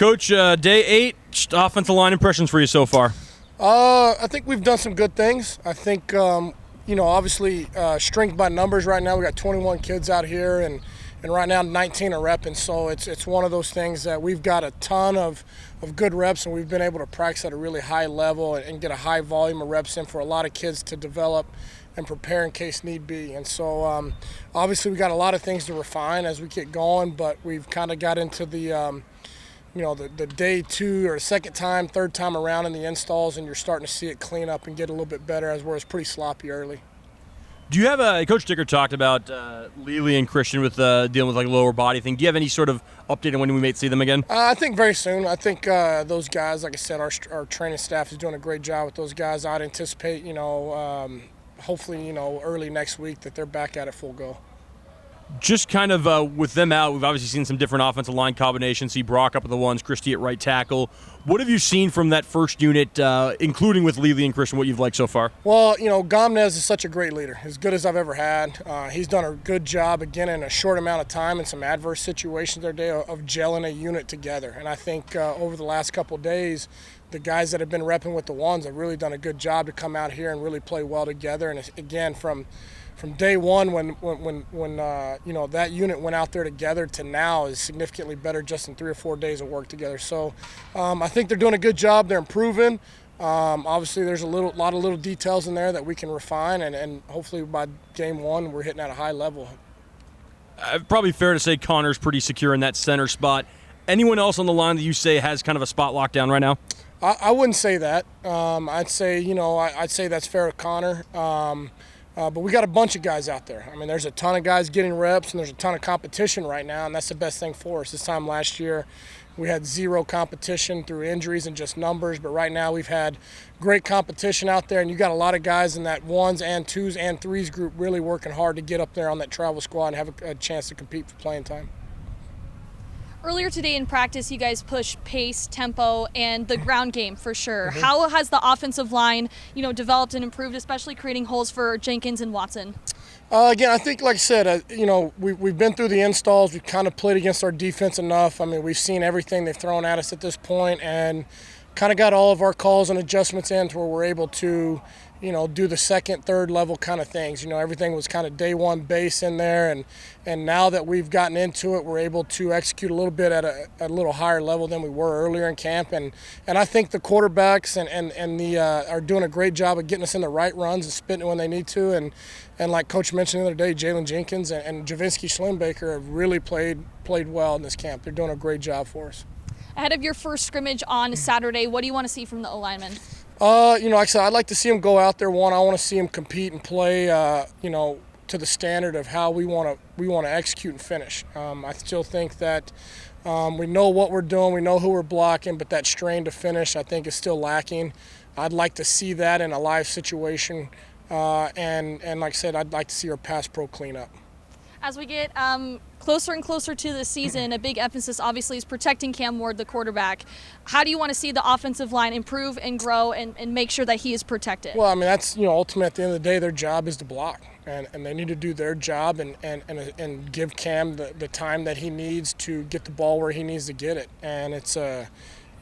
Coach, day 8, offensive line impressions for you so far? I think we've done some good things. I think, obviously strength by numbers right now. We got 21 kids out here, and right now 19 are repping. So it's one of those things that we've got a ton of good reps, and we've been able to practice at a really high level and get a high volume of reps in for a lot of kids to develop and prepare in case need be. And so obviously we got a lot of things to refine as we get going, but we've kind of got into the the day 2 or second time, third time around in the installs, and you're starting to see it clean up and get a little bit better, as where it's pretty sloppy early. Do you have Coach Dicker talked about Lely and Christian with dealing with like lower body thing. Do you have any sort of update on when we may see them again? I think very soon. I think those guys, like I said, our training staff is doing a great job with those guys. I'd anticipate, hopefully, early next week that they're back at it full go. Just kind of with them out, we've obviously seen some different offensive line combinations. See Brock up at the ones, Christie at right tackle. What have you seen from that first unit, including with Lely and Christian, what you've liked so far? Well, Gomez is such a great leader, as good as I've ever had. He's done a good job, again, in a short amount of time in some adverse situations their day of gelling a unit together. And I think over the last couple of days, the guys that have been repping with the ones have really done a good job to come out here and really play well together. And again, from day one when that unit went out there together to now is significantly better just in 3 or 4 days of work together. So I think they're doing a good job. They're improving. Obviously, there's a lot of little details in there that we can refine, and hopefully by game 1 we're hitting at a high level. Probably fair to say Connor's pretty secure in that center spot. Anyone else on the line that you say has kind of a spot locked down right now? I wouldn't say that. I'd say that's fair to Connor. But we got a bunch of guys out there. I mean, there's a ton of guys getting reps, and there's a ton of competition right now, and that's the best thing for us. This time last year, we had 0 competition through injuries and just numbers, but right now we've had great competition out there, and you got a lot of guys in that 1s and 2s and 3s group really working hard to get up there on that travel squad and have a chance to compete for playing time. Earlier today in practice, you guys pushed pace, tempo, and the ground game for sure. Mm-hmm. How has the offensive line, developed and improved, especially creating holes for Jenkins and Watson? Again, I think, like I said, we've been through the installs. We've kind of played against our defense enough. I mean, we've seen everything they've thrown at us at this point, and kind of got all of our calls and adjustments in to where we're able to do the second, third level kind of things. Everything was kind of day 1 base in there, and now that we've gotten into it, we're able to execute a little bit at a little higher level than we were earlier in camp. And I think the quarterbacks and the are doing a great job of getting us in the right runs and spitting when they need to. And like Coach mentioned the other day, Jalen Jenkins and Javinsky Schlimbaker have really played well in this camp. They're doing a great job for us. Ahead of your first scrimmage on Saturday, what do you want to see from the O-linemen? Like I said, I'd like to see them go out there. I want to see them compete and play, to the standard of how we want to execute and finish. I still think that we know what we're doing, we know who we're blocking, but that strain to finish, I think, is still lacking. I'd like to see that in a live situation, and like I said, I'd like to see our pass pro clean up. As we get closer and closer to the season, a big emphasis obviously is protecting Cam Ward, the quarterback. How do you want to see the offensive line improve and grow and make sure that he is protected? Well, I mean, that's, ultimately at the end of the day, their job is to block. And they need to do their job and give Cam the time that he needs to get the ball where he needs to get it. And it's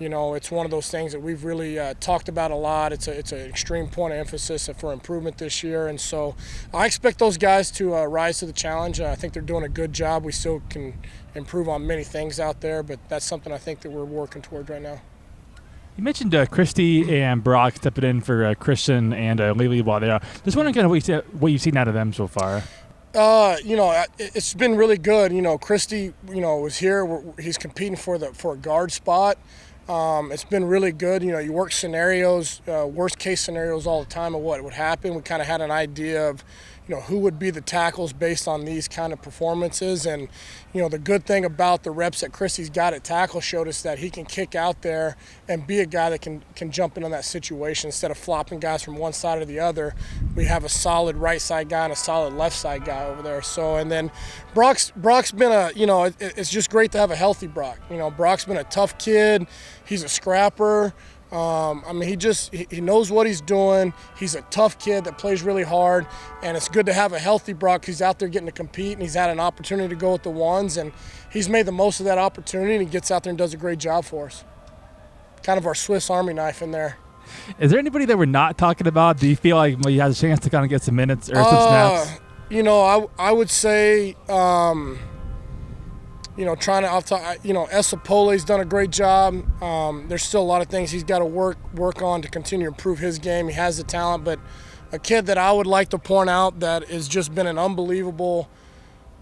it's one of those things that we've really talked about a lot. It's an extreme point of emphasis for improvement this year. And so I expect those guys to rise to the challenge. I think they're doing a good job. We still can improve on many things out there, but that's something I think that we're working toward right now. You mentioned Christie and Brock stepping in for Christian and Lely while they're out. Just wondering kind of what you've seen out of them so far. It's been really good. Christie, was here. He's competing for a guard spot. It's been really good. You work scenarios, worst case scenarios all the time of what would happen. We kind of had an idea of, who would be the tackles based on these kind of performances. And, the good thing about the reps that Christie's got at tackle showed us that he can kick out there and be a guy that can jump in on that situation. Instead of flopping guys from one side or the other, we have a solid right side guy and a solid left side guy over there. So, and then Brock's been it's just great to have a healthy Brock. Brock's been a tough kid. He's a scrapper. I mean, he knows what he's doing. He's a tough kid that plays really hard, and it's good to have a healthy Brock. He's out there getting to compete, and he's had an opportunity to go with the ones, and he's made the most of that opportunity, and he gets out there and does a great job for us. Kind of our Swiss Army knife in there. Is there anybody that we're not talking about? Do you feel like he has a chance to kind of get some minutes or some snaps? You know, I would say, you know, trying to, you know, Esapole's done a great job. There's still a lot of things he's got to work on to continue to improve his game. He has the talent, but a kid that I would like to point out that has just been an unbelievable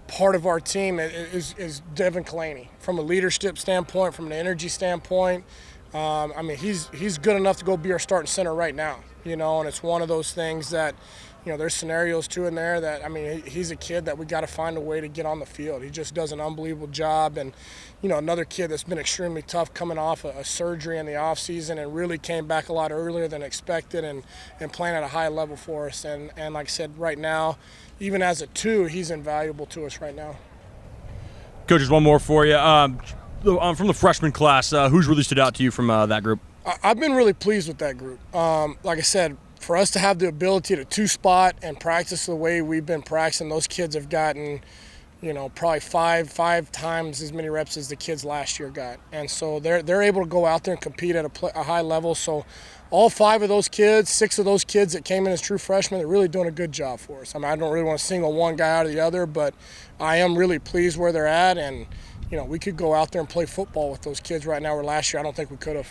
part of our team is Devin Claney. From a leadership standpoint, from an energy standpoint, I mean, he's good enough to go be our starting center right now, you know, and it's one of those things that, you know, there's scenarios too in there that, I mean, he's a kid that we got to find a way to get on the field. He just does an unbelievable job. And, you know, another kid that's been extremely tough coming off a surgery in the offseason and really came back a lot earlier than expected and playing at a high level for us. And like I said, right now, even as a 2, he's invaluable to us right now. Coaches, one more for you. From the freshman class, who's really stood out to you from that group? I've been really pleased with that group. Like I said, for us to have the ability to 2-spot and practice the way we've been practicing, those kids have gotten, you know, probably five times as many reps as the kids last year got. And so they're able to go out there and compete at a high level. So all 5 of those kids, 6 of those kids that came in as true freshmen, they're really doing a good job for us. I mean, I don't really want to single one guy out of the other, but I am really pleased where they're at. And, you know, we could go out there and play football with those kids right now, where last year I don't think we could have.